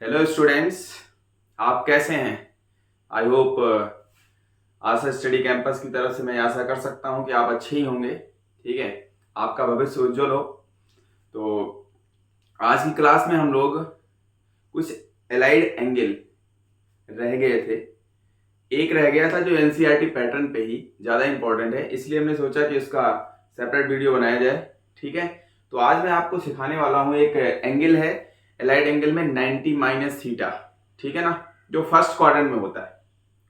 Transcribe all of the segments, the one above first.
Hello students, आप कैसे हैं? I hope Asha study campus की तरफ से मैं आशा कर सकता हूं कि आप अच्छे ही होंगे। ठीक है, आपका भविष्य उज्जवल हो। तो आज की क्लास में हम लोग कुछ एलाइड एंगल रह गए थे। एक रह गया था जो एनसीईआरटी पैटर्न पे ही ज़्यादा इंपॉर्टेंट है, इसलिए हमने सोचा कि उसका सेपरेट वीडियो बनाया जाए। ठीक है, तो आज मैं आपको सिखाने वाला हूँ एक एंगल है एलाइड एंगल में 90 माइनस थीटा। ठीक है ना, जो फर्स्ट क्वाड्रेंट में होता है।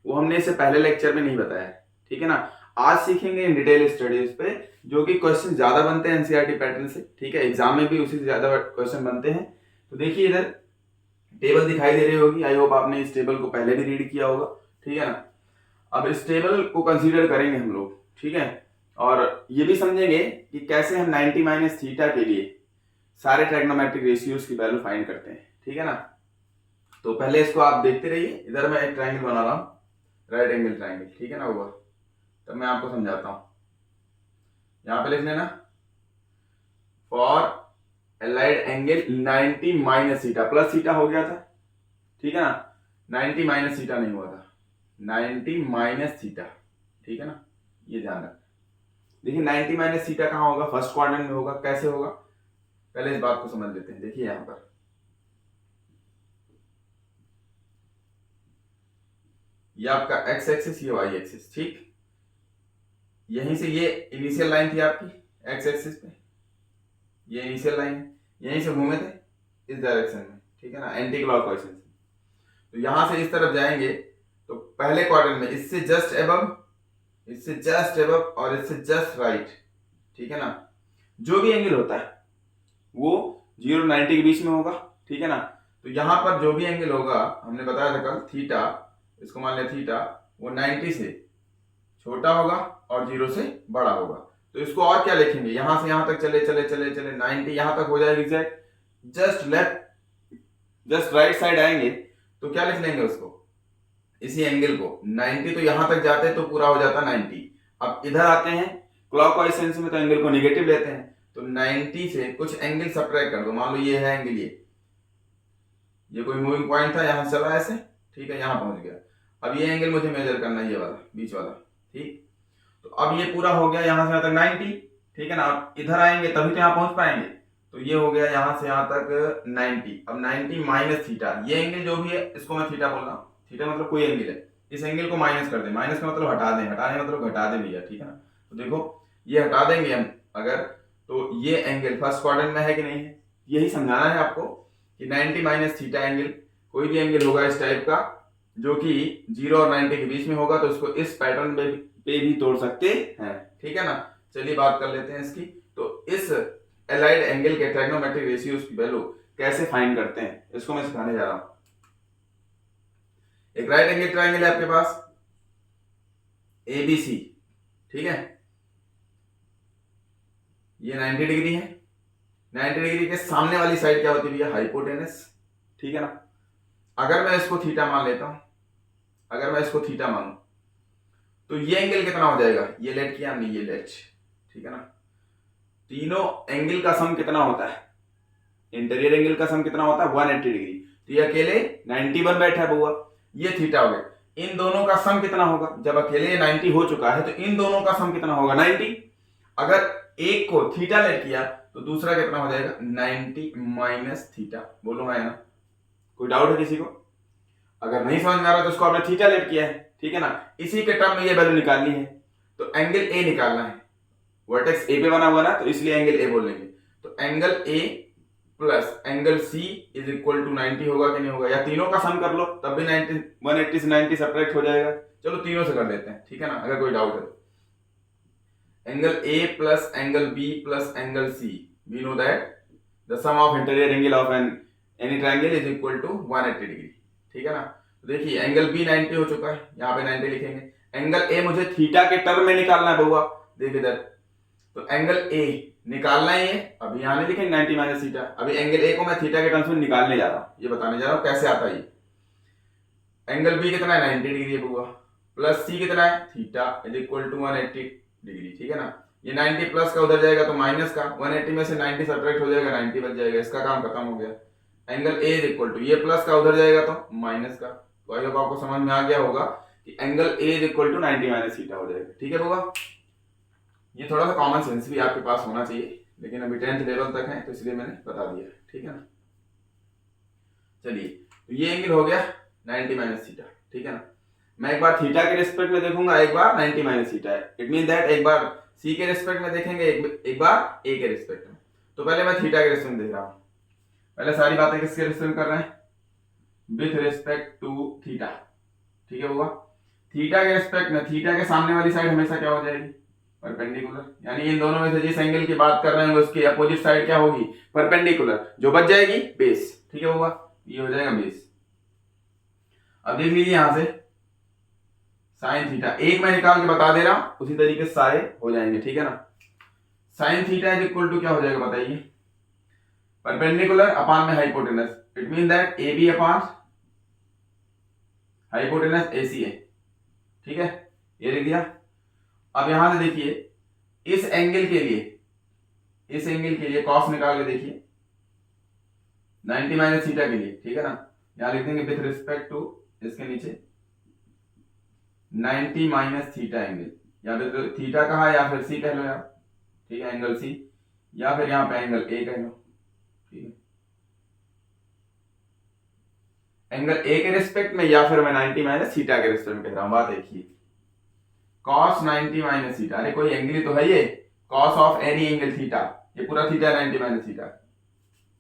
वो हमने इससे पहले लेक्चर में नहीं बताया है। ठीक है ना, आज सीखेंगे इन डिटेल स्टडीज पे, जो कि क्वेश्चन ज्यादा बनते हैं एनसीईआरटी पैटर्न से। ठीक है, एग्जाम में भी उसी से ज्यादा क्वेश्चन बनते हैं। तो देखिए, इधर टेबल दिखाई दे रही होगी। आई होप आपने इस टेबल को पहले भी रीड किया होगा। ठीक है ना, अब इस टेबल को कंसीडर करेंगे हम लोग। ठीक है, और ये भी समझेंगे कि कैसे हम 90 माइनस थीटा के लिए सारे ट्राइगोनोमेट्रिक रेशियोज की वैल्यू फाइंड करते हैं। ठीक है ना, तो पहले इसको आप देखते रहिए। इधर मैं एक ट्राइंगल बना रहा हूँ, राइट एंगल ट्राइंगल। ठीक है ना, हुआ तब मैं आपको समझाता हूँ। यहां पे लिख लेना, for allied angle 90 minus theta, plus theta हो गया था। ठीक है ना, 90 माइनस थीटा नहीं हुआ था, 90 माइनस थीटा। ठीक है ना, ये ध्यान रख। देखिए 90 माइनस थीटा कहाँ होगा? फर्स्ट क्वाड्रेंट में होगा। कैसे होगा, पहले इस बात को समझ लेते हैं। देखिए यहां पर ये आपका एक्स एक्सिस, ये वाई एक्सिस। ठीक, यहीं से ये इनिशियल लाइन थी आपकी एक्स एक्सिस पे, ये इनिशियल लाइन है। यहीं से घूमे थे इस डायरेक्शन में। ठीक है ना, एंटी क्लॉकवाइज से। तो यहां से इस तरफ जाएंगे तो पहले क्वाड्रेंट में इससे जस्ट एबव, इससे जस्ट एबव और इससे जस्ट राइट। ठीक है ना, जो भी एंगल होता है वो 0 90 के बीच में होगा। ठीक है ना, तो यहां पर जो भी एंगल होगा, हमने बताया था कल थीटा, इसको मान लिया थीटा, वो 90 से छोटा होगा और 0 से बड़ा होगा। तो इसको और क्या लिखेंगे, यहां से यहां तक चले चले चले चले 90 यहां तक हो जाएगा exact. Just left, just right side आएंगे तो क्या लिख लेंगे उसको, इसी एंगल को 90। तो यहां तक जाते तो पूरा हो जाता 90। अब इधर आते हैं क्लॉकवाइज सेंस में, तो एंगल को निगेटिव लेते हैं। तो 90 से कुछ एंगल सब्ट्रैक्ट कर दो। मान लो ये है एंगल, ये कोई मूविंग पॉइंट था, यहां चला ऐसे। ठीक है, यहां पहुंच गया। अब ये एंगल मुझे मेजर करना है, ये वाला बीच वाला। ठीक, तो अब ये पूरा हो गया यहां से यहां तक 90। ठीक है ना, अब इधर आएंगे तभी तो यहां पहुंच पाएंगे। तो ये हो गया यहां से यहां तक 90। अब 90 माइनस थीटा, ये एंगल जो भी है इसको मैं थीटा बोल रहा हूँ। थीटा मतलब कोई एंगल है, इस एंगल को माइनस कर दे। माइनस का मतलब हटा दें, हटाने मतलब घटा दे भैया। ठीक है ना, तो देखो ये हटा देंगे हम अगर, तो ये एंगल फर्स्ट क्वाड्रेंट में है कि नहीं है, यही समझाना है आपको कि 90 माइनस थीटा एंगल, कोई भी एंगल होगा इस टाइप का जो कि 0 और 90 के बीच में होगा, तो इसको इस पैटर्न पे भी तोड़ सकते हैं। ठीक है ना, चलिए बात कर लेते हैं इसकी। तो इस एलाइड एंगल के ट्राइगोनोमेट्रिक रेशियोज की वैल्यू कैसे फाइंड करते हैं, इसको मैं सिखाने जा रहा हूं। एक राइट एंगल ट्राइंगल है आपके पास एबीसी। ठीक है, ये 90 डिग्री है। 90 डिग्री के सामने वाली साइड क्या होती है? हाइपोटेनस। ठीक है ना, अगर मैं इसको थीटा मान लेता हूं, अगर मैं इसको थीटा मानूं तो ये एंगल कितना हो जाएगा? ये लेट किया हमने, ये लेट। ठीक है ना, तीनों एंगल का सम कितना होता है? इंटीरियर एंगल का सम कितना होता है? 180 डिग्री। तो ये अकेले 91 बैठा है बउआ, ये थीटा हो गया। इन दोनों का सम कितना होगा? जब अकेले 90 हो चुका है तो इन दोनों का सम कितना होगा? 90। अगर एक को थीटा लेट किया तो दूसरा कितना हो जाएगा? 90 माइनस थीटा। बोलो है ना, कोई डाउट है किसी को? अगर नहीं समझ में आ रहा तो उसको आपने थीटा लेट किया है। ठीक है ना, इसी के टर्म में ये वैल्यू निकालनी है। तो एंगल ए निकालना है, वर्टेक्स ए पे बना हुआ ना, तो इसलिए एंगल ए बोलेंगे। तो angle A plus angle C is equal to 90 होगा कि नहीं होगा? या तीनों का सम कर लो तब भी 90, 180 से 90 सब्ट्रैक्ट हो जाएगा। चलो तीनों से कर देते हैं। ठीक है ना, अगर कोई डाउट है तो angle A plus angle B plus angle C, we know that the sum of interior angle of an any triangle is equal to 180 degree. ठीक है ना, तो देखिए एंगल बी 90 हो चुका है, यहाँ पे 90 लिखेंगे। एंगल ए मुझे थीटा के टर्म में निकालना है बउआ, देखिए इधर। तो एंगल ए निकालना ही है, अभी यहां नहीं लिखेंगे 90 माइनस थीटा। अभी एंगल ए को मैं थीटा के टर्म्स में निकालने जा रहा हूं, ये बताने जा रहा हूं कैसे आता है ये। एंगल बी कितना है? 90 डिग्री है बउआ, प्लस सी कितना है? Theta is equal to 180 degree. ठीक है ना, ये 90 प्लस का उधर जाएगा तो माइनस का, 180 में से 90 सब्ट्रैक्ट हो जाएगा, 90 बच जाएगा। इसका काम खत्म हो गया। Angle A is equal to, ये प्लस का उधर जाएगा तो माइनस का, तो आई होप आपको समझ में आ गया होगा कि angle A is equal to 90 minus theta हो जाएगा। ठीक है होगा, ये थोड़ा सा कॉमन सेंस भी आपके पास होना चाहिए, लेकिन अभी 10th लेवल तक है तो इसलिए मैंने बता दिया। ठीक है ना, चलिए तो ये एंगल हो गया 90 माइनस थीटा। ठीक है ना, मैं एक बार थीटा के रिस्पेक्ट में देखूंगा, एक बार 90 माइनस थीटा है, इट मीन दैट एक बार सी के रिस्पेक्ट में देखेंगे, एक बार ए के रिस्पेक्ट में। तो पहले मैं थीटा के रिस्पेक्ट में देख रहा हूं, पहले सारी बातें किसके रिस्पेक्ट कर रहे हैं, विथ रिस्पेक्ट टू थीटा। ठीक है होगा, थीटा के रिस्पेक्ट में थीटा के सामने वाली साइड हमेशा क्या हो जाएगी, परपेंडिकुलर, यानी इन दोनों में से जिस एंगल की बात कर रहे हैं उसकी अपोजिट साइड क्या होगी, परपेंडिकुलर, जो बच जाएगी बेस। ठीक है होगा, ये हो जाएगा बेस। अब देख लीजिए यहां से साइन थीटा, एक मैं निकाल के बता दे रहा हूं, उसी तरीके से सारे हो जाएंगे। ठीक है ना, sine theta is equal to क्या हो जाएगा बताइए, परपेंडिकुलर अपान में hypotenuse, it mean that A B upon hypotenuse A C है। ठीक है, ये लिख दिया। अब यहां से देखिए इस एंगल के लिए, इस एंगल के लिए कॉस निकाल के देखिए 90 माइनस थीटा के लिए। ठीक है ना, यहां लिख देंगे विथ रिस्पेक्ट टू, इसके नीचे 90 माइनस थीटा एंगल, या फिर थीटा कहा या फिर सी कह लो यार। ठीक है, एंगल सी, या फिर यहां पे एंगल ए कह लो। ठीक है, एंगल ए के रिस्पेक्ट में या फिर मैं 90 माइनस थीटा के रिस्पेक्ट में कह रहा हूं। बात देखिए, cos 90 माइनस थीटा, अरे कोई एंगल ही तो है ये, cos of any angle theta, ये पूरा थीटा 90 माइनस थीटा,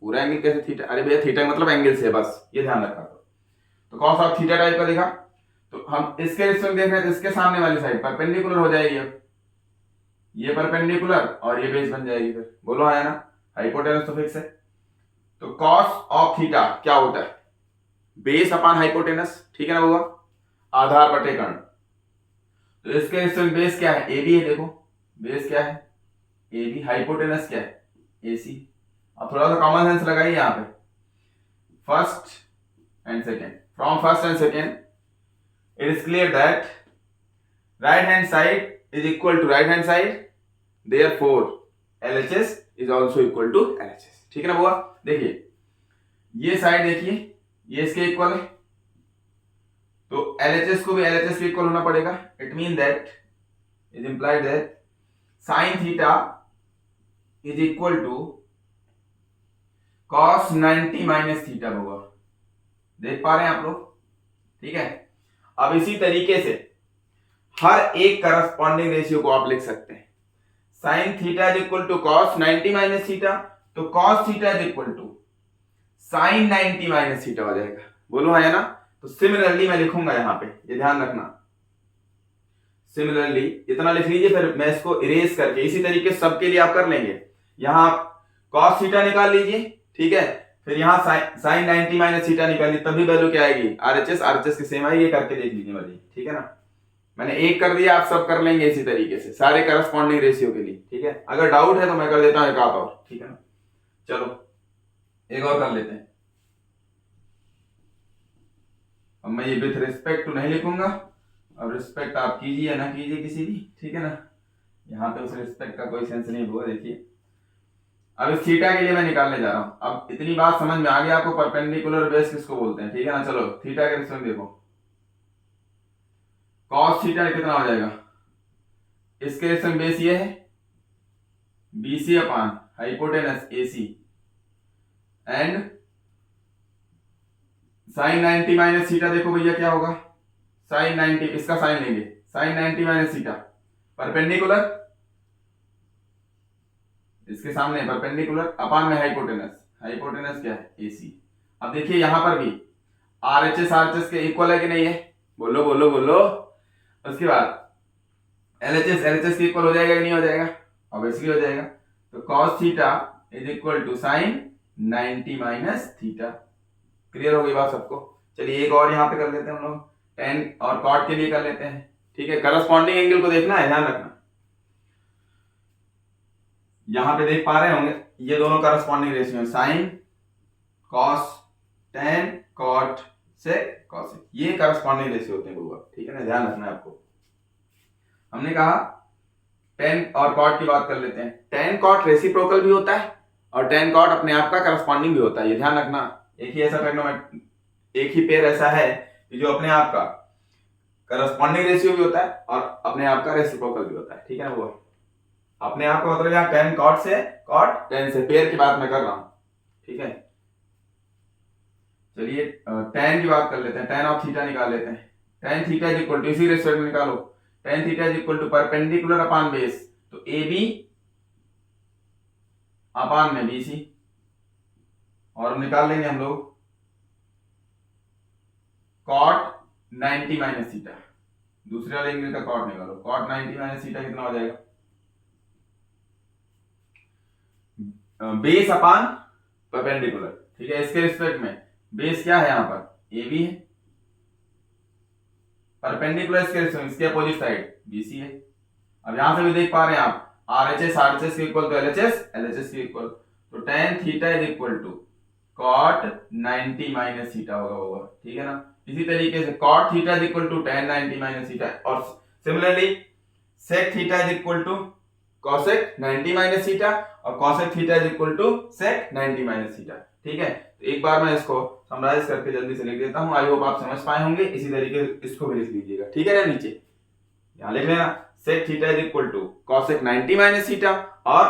पूरा एंगल कैसे थीटा, अरे भैया थीटा मतलब एंगल से, बस ये ध्यान रखा। तो cos ऑफ थीटा टाइप का देखा, तो हम इसके रिस्पेक्ट देख रहे हैं तो इसके सामने वाली साइड परपेंडिकुलर हो जाएगी। अब ये परपेंडिकुलर और ये बेस बन जाएगी, फिर बोलो आया ना, हाइपोटेनस तो फिक्स है। तो cos ऑफ थीटा क्या होता है, बेस अपान हाइपोटेनस। ठीक है ना होगा, आधार बटे कर्ण। तो इसके रिस्पेक्ट बेस क्या है, ए बी है, देखो बेस क्या है ए बी, हाइपोटेनस क्या है ए सी। अब थोड़ा सा कॉमन सेंस लगाइए यहां पे, first and second, from first and second it is clear that right hand side is equal to right hand side, therefore LHS is also equal to LHS। ठीक है ना बुआ, देखिए ये साइड देखिए, ये इसके इक्वल है, तो LHS को भी LHS के इक्वल होना पड़ेगा। It mean that is implied that sin theta is equal to cos 90 minus theta बुआ, देख पा रहे हैं आप लोग। ठीक है, अब इसी तरीके से हर एक करस्पॉन्डिंग रेशियो को आप लिख सकते हैं, sine theta is equal to cos 90 minus theta, तो cos theta is equal to sine 90 minus theta हो जाएगा। बोलो है ना, तो सिमिलरली मैं लिखूंगा यहां पे, ये ध्यान रखना, सिमिलरली इतना लिख लीजिए, फिर मैं इसको इरेज करके इसी तरीके से सबके लिए आप कर लेंगे। यहां कॉस थीटा निकाल लीजिए, ठीक है, फिर यहाँ साइन 90 माइनस थीटा निकालिए, तभी वैल्यू क्या आएगी, आरएचएस, आरएचएस की सेम आएगी, ये करके देख लीजिए मर्जी। ठीक है ना, मैंने एक कर दिया, आप सब कर लेंगे इसी तरीके से सारे करस्पॉन्डिंग रेशियो के लिए। ठीक है, अगर डाउट है तो मैं कर देता हूं एक आध और। ठीक है ना, चलो एक और कर लेते हैं। अब मैं ये विथ रिस्पेक्ट टू नहीं लिखूंगा, अब रिस्पेक्ट आप कीजिए ना कीजिए किसी की। ठीक है ना, यहाँ पे उस रिस्पेक्ट का कोई सेंस नहीं हुआ। देखिए अब इस थीटा के लिए मैं निकालने जा रहा हूं। अब इतनी बात समझ में आ गई आपको, परपेंडिकुलर बेस किसको बोलते हैं। ठीक है ना, चलो थीटा के रिस्पेक्ट देखो, कॉस थीटा कितना हो जाएगा, इसके रिस्पेक्ट बेस ये है BC upon hypotenuse AC, and sine 90 minus theta देखो भैया क्या होगा, साइन 90, इसका साइन लेंगे, साइन 90 माइनस थीटा परपेंडिकुलर, इसके सामने परपेंडिकुलर अपान में हाइपोटेनस, हाइपोटेनस क्या है एसी। अब देखिए यहां पर भी आरएचएस आरएचएस के इक्वल है कि नहीं है, बोलो बोलो बोलो। उसके बाद एलएचएस एलएचएस के इक्वल हो जाएगा कि नहीं हो जाएगा, ऑब्वियसली हो जाएगा। तो cos theta is equal to sine 90 minus theta. Clear हो गई बात सबको। चलिए एक और यहां पे कर लेते हैं हम लोग, tan और cot के लिए कर लेते हैं। ठीक है, करस्पॉन्डिंग एंगल को देखना है, ध्यान रखना। यहां पे देख पा रहे होंगे ये दोनों corresponding ratio, sine cos tan cot sec cos, ये करस्पॉन्डिंग रेशियो होते हैं बउआ। ठीक है ना, ध्यान रखना है आपको। हमने कहा tan और cot की बात कर लेते हैं। tan cot रेसिप्रोकल भी होता है और tan cot अपने आप का करस्पॉन्डिंग भी होता है, ये ध्यान रखना। एक ही ऐसा ट्राइग्नोमेट्रिक, एक ही पेयर ऐसा है कि जो अपने आप का करस्पॉन्डिंग रेशियो भी होता है और अपने आप का रेसिप्रोकल भी होता है, ठीक है ना। वो अपने आप का मतलब यहाँ tan cot से cot tan से, पेयर की बात मैं कर रहा हूं, ठीक है। चलिए tan की बात कर लेते हैं, tan ऑफ थीटा निकाल लेते हैं। tan theta is equal to, इसी रेस्पेक्ट में निकालो, tan theta is equal to perpendicular upon base, तो AB अपॉन में BC, और निकाल लेंगे हम लोग cot 90 माइनस थीटा, दूसरे वाले एंगल का cot निकालो, cot 90 माइनस थीटा कितना हो जाएगा, बेस अपॉन परपेंडिकुलर, ठीक है। इसके रिस्पेक्ट में बेस क्या है, यहाँ पर AB है, परपेंडिकुलर इसके रिस्पेक्ट में, इसके अपोजिट साइड BC है। अब यहां से भी देख पा रहे हैं आप RHS RHS के इक्वल, तो LHS LHS के इक्वल, तो tan theta is equal to cot 90 minus theta होगा, ठीक है ना। इसी तरीके से cot theta is equal to tan 90 minus theta, और similarly sec theta is equal to cosec 90 minus theta, और cosec theta is equal to sec 90 minus theta, ठीक है। तो एक बार मैं इसको समराइज करके जल्दी से लिख देता हूं, आई होप आप समझ पाए होंगे। इसी तरीके इसको भी लिख लीजिएगा, ठीक है ना। नीचे यहां लिख लेना sec theta is equal to cosec 90 minus theta, और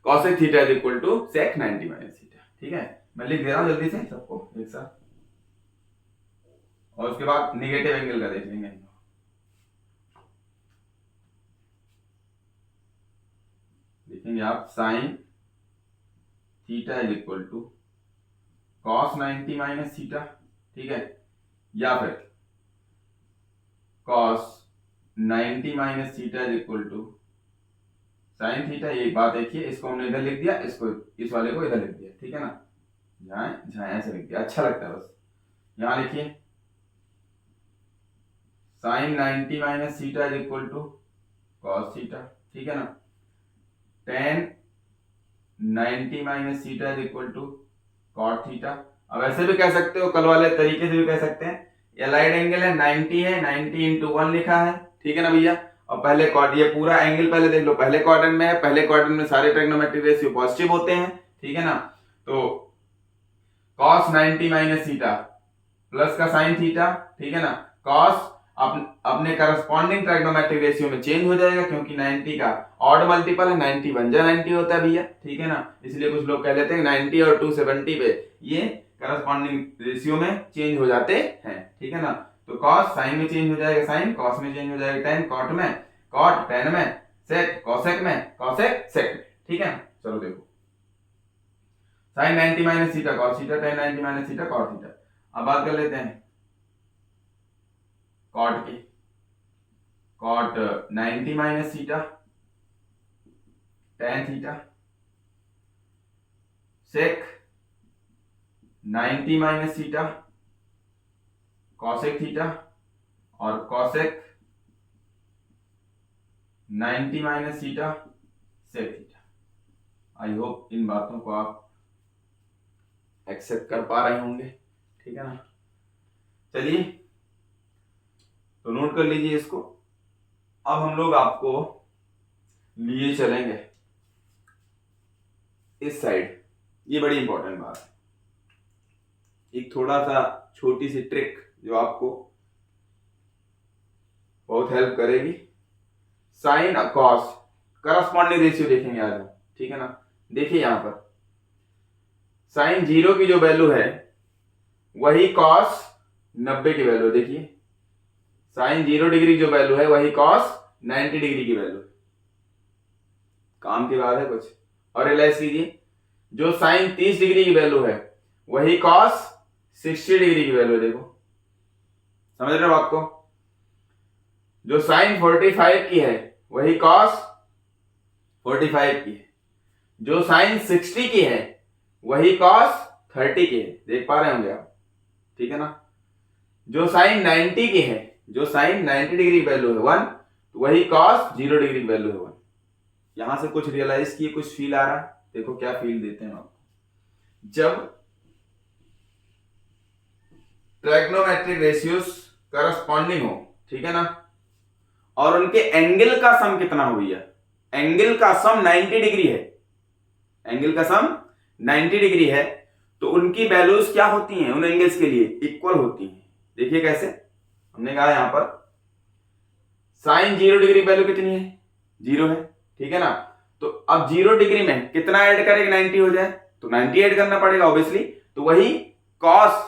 cosec theta is equal to sec 90 minus theta, ठीक है। मैं लिख दे रहा हूं जल्दी से सबको एक साथ, और उसके बाद निगेटिव एंगल का देख लेंगे। देखेंगे आप sin theta is equal to cos 90 minus theta, ठीक है, या फिर cos 90 minus theta is equal to sin theta. ये बात देखिए, इसको हमने इधर लिख दिया, इसको इस वाले को इधर लिख दिया, ठीक है ना, जहां ऐसे लिख दिया, अच्छा लगता है बस। यहां लिखिए sin 90 minus theta is equal to cos theta, ठीक है ना। tan 90 minus theta is equal to cot theta. अब ऐसे भी कह सकते हो, कल वाले तरीके से भी कह सकते हैं, एलाइड एंगल है 90 है, 90 इंटू 1 लिखा है, ठीक है ना भैया। और पहले क्वाड्रेंट, ये पूरा एंगल पहले देख लो, पहले क्वाड्रेंट में है, पहले क्वाड्रेंट में सारे ट्राइग्नोमेट्रिक रेशियो पॉजिटिव होते हैं, ठीक है ना। तो cos 90 माइनस थीटा प्लस का sin थीटा, ठीक है ना। cos अपने करस्पॉन्डिंग ट्राइग्नोमेट्रिक रेशियो में चेंज हो जाएगा, क्योंकि 90 का ऑड मल्टीपल है, 90 1 जा 90 होता है भैया, ठीक है ना। इसलिए कुछ लोग कह लेते हैं 90 और 270 पे ये करस्पॉन्डिंग रेशियो में चेंज हो जाते हैं, ठीक है ना। तो cos sin में चेंज हो जाएगा, sin cos में चेंज हो जाएगा, tan cot में, cot tan में, sec cosec में, cosec sec में, ठीक है ना। चलो देखो sin 90 minus theta cos theta, tan 90 minus theta cot theta. अब बात कर लेते हैं cot की, cot 90 minus theta tan theta, sec 90 minus theta cosec theta, और cosec 90 minus theta sec theta. I hope इन बातों को आप एक्सेप्ट कर पा रहे होंगे, ठीक है ना। चलिए तो नोट कर लीजिए इसको। अब हम लोग आपको लिए चलेंगे इस साइड, ये बड़ी इंपॉर्टेंट बात है, एक थोड़ा सा छोटी सी ट्रिक जो आपको बहुत हेल्प करेगी। साइन और कॉस करस्पॉन्डिंग रेशियो देखेंगे आज हम, ठीक है ना। देखिए यहां पर साइन 0 की जो वैल्यू है वही कॉस 90 की वैल्यू, देखिए साइन 0 डिग्री जो वैल्यू है वही कॉस 90 डिग्री की वैल्यू। काम की बात है कुछ। और रियलाइज कीजिए जो साइन 30 डिग्री की वैल्यू है वही कॉस 60 डिग्री की वैल्यू है, देखो समझ रहे हो आपको। जो साइन 45 की है वही कॉस 45 की है, जो साइन 60 की है वही कॉस 30 की है, देख पा रहे होंगे आप, ठीक है ना। जो साइन 90 की है, जो साइन 90 डिग्री की वैल्यू है 1, तो वही कॉस 0 डिग्री की वैल्यू है 1। यहां से कुछ रियलाइज किए, कुछ फील आ रहा है, देखो क्या फील देते हैं आपको। जब ट्राइग्नोमेट्रिक रेशियोस करस्पॉन्डिंग हो, ठीक है ना, और उनके एंगल का सम कितना हो भैया, एंगल का सम 90 डिग्री है, एंगल का सम 90 डिग्री है, तो उनकी वैल्यूज क्या होती हैं उन एंगल्स के लिए, इक्वल होती हैं। देखिए कैसे, हमने कहा यहां पर साइन 0 डिग्री वैल्यू कितनी है, 0 है, ठीक है ना। तो अब 0 डिग्री में कितना ऐड करें 90 हो जाए, तो 90 ऐड करना पड़ेगा ऑब्वियसली। तो वही cos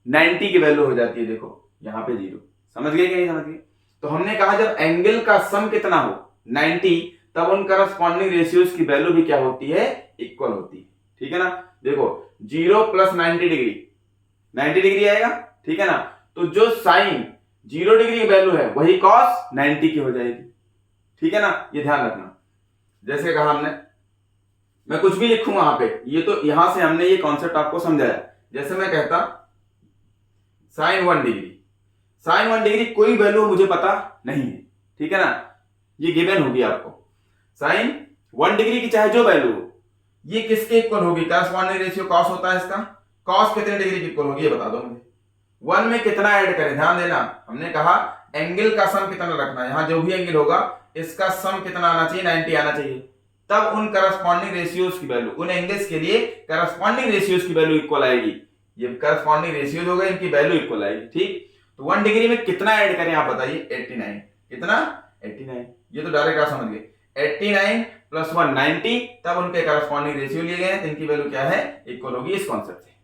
90 की वैल्यू हो जाती है, देखो यहां पे 0। समझ गए कि नहीं समझ गए। तो हमने कहा जब एंगल का सम कितना हो 90, तब उन करस्पॉन्डिंग रेशियोज की वैल्यू भी क्या होती है, इक्वल होती है, ठीक है ना। देखो 0 प्लस 90 डिग्री 90 डिग्री आएगा, ठीक है ना। तो जो साइन 0 डिग्री की वैल्यू है वही कॉस 90 की हो जाएगी, ठीक है ना। ये ध्यान रखना, जैसे कहा हमने, मैं कुछ भी लिखूं वहां पे, ये तो यहां से हमने ये कॉन्सेप्ट आपको समझाया। जैसे मैं कहता साइन 1 डिग्री, साइन 1 डिग्री कोई वैल्यू मुझे पता नहीं है, ठीक है ना, ये गिवन होगी आपको। साइन 1 डिग्री की चाहे जो वैल्यू हो, ये किसके इक्वल होगी, करस्पॉन्डिंग रेशियो कॉस होता है इसका, कॉस कितने डिग्री की इक्वल होगी ये बता दो मुझे। 1 में कितना ऐड करें, ध्यान देना, हमने कहा एंगल का सम कितना रखना है, यहां जो भी एंगल होगा इसका सम कितना आना चाहिए, 90 आना चाहिए। तब उन करस्पॉन्डिंग रेशियोज की वैल्यू, उन एंगल्स के लिए करस्पॉन्डिंग रेशियोज की वैल्यू इक्वल आएगी। ये करस्पॉन्डिंग रेशियोज हो गए, इनकी वैल्यू इक्वल आएगी, ठीक। तो 1 डिग्री में कितना ऐड करें आप बताइए, 89। कितना, 89। ये तो डायरेक्ट आप समझ गए, 89 प्लस 1 90, तब उनके करस्पॉन्डिंग रेशियो लिए गए, तो इनकी वैल्यू क्या है, इक्वल होगी इस कॉन्सेप्ट से।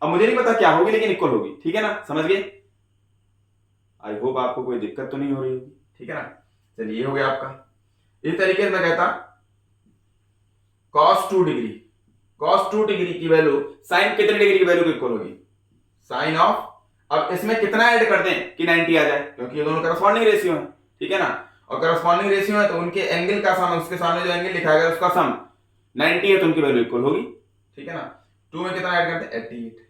अब मुझे नहीं पता क्या होगी, लेकिन इक्वल होगी, ठीक है ना, समझ गए। आई होप आपको कोई दिक्कत तो नहीं हो रही होगी, ठीक है ना। चलिए ये हो गया आपका। इस तरीके से मैं कहता cos 2 डिग्री, cos 2 डिग्री की वैल्यू साइन कितने डिग्री की वैल्यू को इक्वल होगी, साइन ऑफ, अब इसमें कितना ऐड कर दें कि 90 आ जाए, क्योंकि ये दोनों करस्पॉन्डिंग रेशियो है, ठीक है ना। और करस्पॉन्डिंग रेशियो है तो उनके एंगल का सम, उसके सामने जो एंगल लिखा गया उसका सम 90 है, तो उनकी वैल्यू इक्वल होगी, ठीक है ना। 2 में कितना ऐड करते हैं, 88।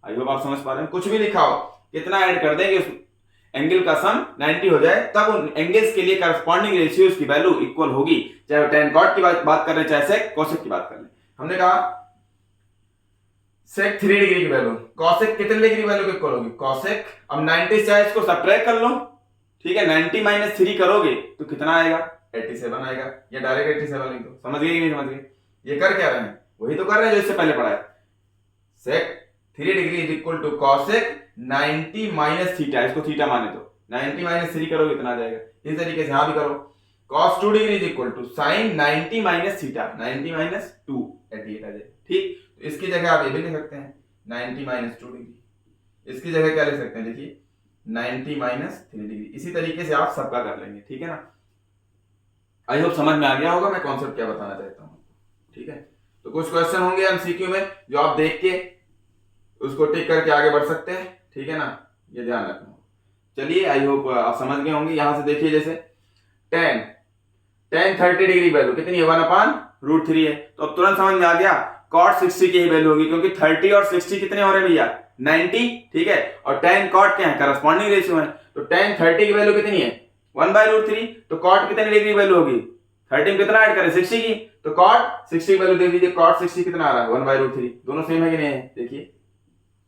आई होप आप समझ पा रहे हैं, कुछ भी लिखा हो कितना ऐड कर देंगे उस एंगल का सम 90 हो जाए, तब उन एंगल्स के लिए करस्पॉन्डिंग रेशियोज की वैल्यू इक्वल होगी, चाहे tan cot की बात कर रहे हैं, चाहे sec cosec की बात कर रहे हैं। हमने कहा sec 3 डिग्री की वैल्यू cosec कितने डिग्री की वैल्यू को इक्वल होगी, cosec, अब 90 से इसको सब्ट्रैक्ट कर लो, ठीक है, 90 माइनस 3 करोगे तो कितना आएगा, 87 आएगा, या डायरेक्ट 87 लिख दो। समझ गए कि नहीं समझ गए। ये कर क्या रहे हैं, वही तो कर रहे हैं जो इससे पहले पढ़ा है, sec 3 degree is equal to cosec 90 minus theta, इसको थीटा माने तो 90 माइनस 3 करोगे कितना आ जाएगा। इस तरीके से यहां भी करो, cos 2 degree is equal to sin 90 minus theta, 90 minus 2 88 आ जाएगा, ठीक। तो इसकी जगह आप ये भी लिख सकते हैं 90 माइनस 2 डिग्री, इसकी जगह क्या लिख सकते हैं, देखिए 90 माइनस 3 डिग्री। इसी तरीके से आप सबका कर लेंगे, ठीक है ना। आई होप समझ में आ गया होगा मैं कॉन्सेप्ट क्या बताना चाहता हूँ, ठीक है। तो कुछ क्वेश्चन होंगे एमसीक्यू में जो आप देख के उसको टिक करके आगे बढ़ सकते हैं, ठीक है ना, ये ध्यान रखना। चलिए आई होप आप समझ गए होंगे। यहां से देखिए जैसे tan 30 डिग्री वैल्यू कितनी है, 1/√3 है, तो अब तुरंत समझ में आ गया cot 60 की ही वैल्यू होगी, क्योंकि 30 और 60 कितने हो रहे हैं भैया, 90, ठीक है। और tan cot क्या है, करस्पॉन्डिंग रेशियो है, तो tan 30 की वैल्यू कितनी है 1/√3, तो cot कितने डिग्री की वैल्यू होगी, 30 में कितना ऐड करें 60 की, तो cot 60 की वैल्यू देख लीजिए, cot 60 कितना आ रहा है 1/√3, दोनों सेम है कि नहीं है देखिए।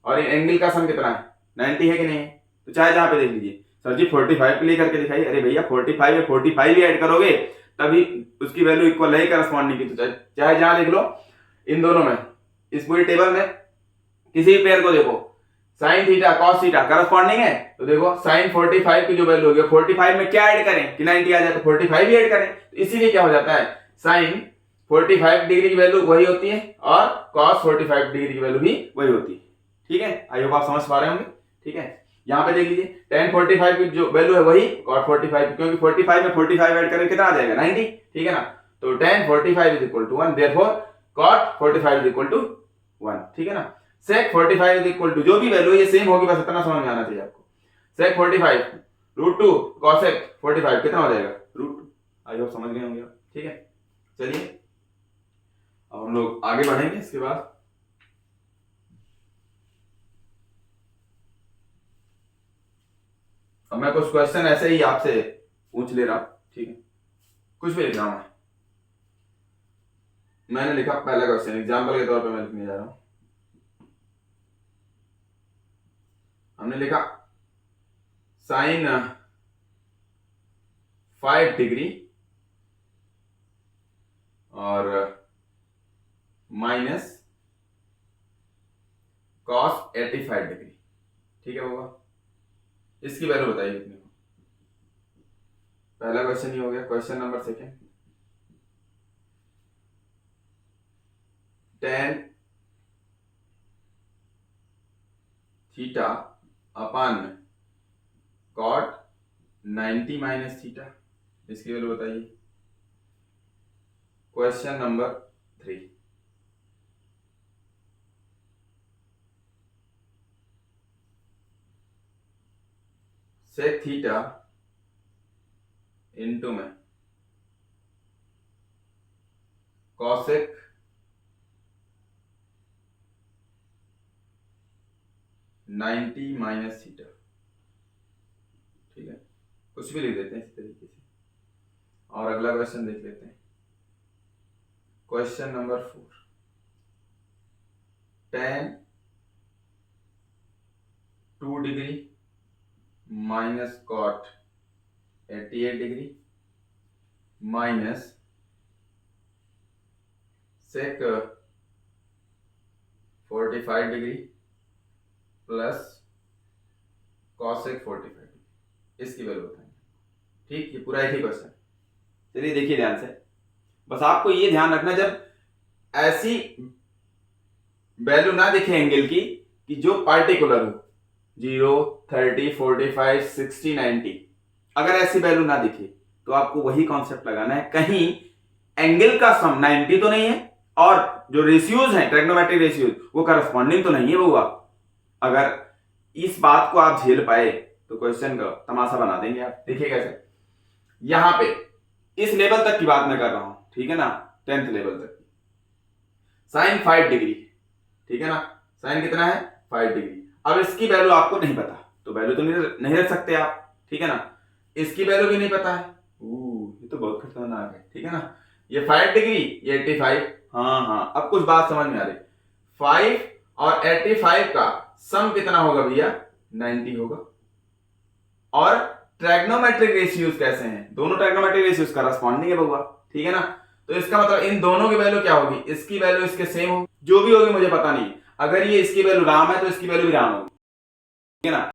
और एंगल का सम कितना है 90 है कि नहीं है, तो चाहे जहां पे देख लीजिए, सर जी 45 के लिए करके दिखाइए, अरे भैया 45 है, 45 ही ऐड करोगे तभी उसकी वैल्यू इक्वल है करस्पॉन्डिंग की, तो चाहे जहां देख लो इन दोनों में, इस पूरी टेबल में किसी भी पेयर को देखो, sine theta cos theta corresponding है, तो देखो साइन 45 की जो वैल्यू होगी 45 में क्या ऐड करें कि 90 आ जाए, तो 45 ही ऐड करें, तो इसीलिए क्या हो जाता है साइन 45 डिग्री की वैल्यू वही होती है और कॉस 45 डिग्री की वैल्यू भी वही होती है, ठीक है। आई होप आप समझ पा रहे होंगे, ठीक है। यहां पे देख लीजिए tan 45 की जो वैल्यू है वही cot 45, क्योंकि 45 में 45 ऐड करें कितना आ जाएगा 90, ठीक है ना। तो tan 45 is equal to 1, therefore cot 45 is equal to 1, ठीक है ना। sec 45 इज इक्वल टू जो भी वैल्यू ये सेम होगी, बस इतना समझ में आना चाहिए आपको, sec 45 √2 cosec 45 कितना हो जाएगा √2। आई होप समझ गए होंगे, ठीक है। चलिए अब हम लोग आगे बढ़ेंगे इसके बाद। अब मैं कुछ क्वेश्चन ऐसे ही आपसे पूछ ले रहा हूं, ठीक है, कुछ भी लिख रहा हूं मैंने लिखा पहला क्वेश्चन एग्जांपल के तौर पे मैं लिखने जा रहा हूं। हमने लिखा साइन 5 डिग्री और माइनस कॉस 85 डिग्री। ठीक है बाबा, इसकी वैल्यू बताइए कितनी हो। पहला क्वेश्चन ही हो गया। Question number second, tan theta upon में cot 90 माइनस थीटा, इसकी वैल्यू बताइए। Question number 3, sec theta into में cosec 90 माइनस थीटा। ठीक है, कुछ भी लिख देते हैं इस तरीके से। और अगला क्वेश्चन देख लेते हैं। Question number 4, tan 2 degree minus cot 88 degree minus sec 45 degree plus cosec 45 degree, इसकी वैल्यू बताएंगे। ठीक, ये पूरा एक ही क्वेश्चन। चलिए देखिए ध्यान से, बस आपको ये ध्यान रखना, जब ऐसी वैल्यू ना दिखे एंगल की कि जो पार्टिकुलर हो 0, 30, 45, 60, 90, अगर ऐसी वैल्यू ना दिखे तो आपको वही कॉन्सेप्ट लगाना है, कहीं एंगल का सम 90 तो नहीं है और जो रेशियोज हैं ट्रिग्नोमेट्रिक रेशियोज वो करस्पॉन्डिंग तो नहीं है बउआ। अगर इस बात को आप झेल पाए तो क्वेश्चन का तमाशा बना देंगे आप। देखिए कैसे, यहां पे इस लेवल तक की बात मैं कर रहा हूं, ठीक है ना, 10th लेवल तक की, साइन 5 डिग्री, ठीक है ना, साइन कितना है 5 डिग्री। अब इसकी वैल्यू आपको नहीं पता तो वैल्यू तो नहीं रख सकते आप, ठीक है ना, इसकी वैल्यू भी नहीं पता है, ये तो बहुत खतरनाक है, ठीक है ना, ये 5 डिग्री ये 85। हाँ, अब कुछ बात समझ में आ रही। 5 और 85 का सम कितना होगा भैया, 90 होगा। और ट्रिग्नोमेट्रिक रेशियोज कैसे हैं, दोनों ट्रिग्नोमेट्रिक रेशियोज करस्पॉन्डिंग है बउआ, ठीक है ना, तो इसका मतलब इन दोनों की वैल्यू क्या होगी, इसकी वैल्यू इसके सेम होगी, जो भी होगी मुझे पता नहीं, अगर ये इसकी वैल्यू राम है तो इसकी वैल्यू भी राम होगी, ठीक है ना।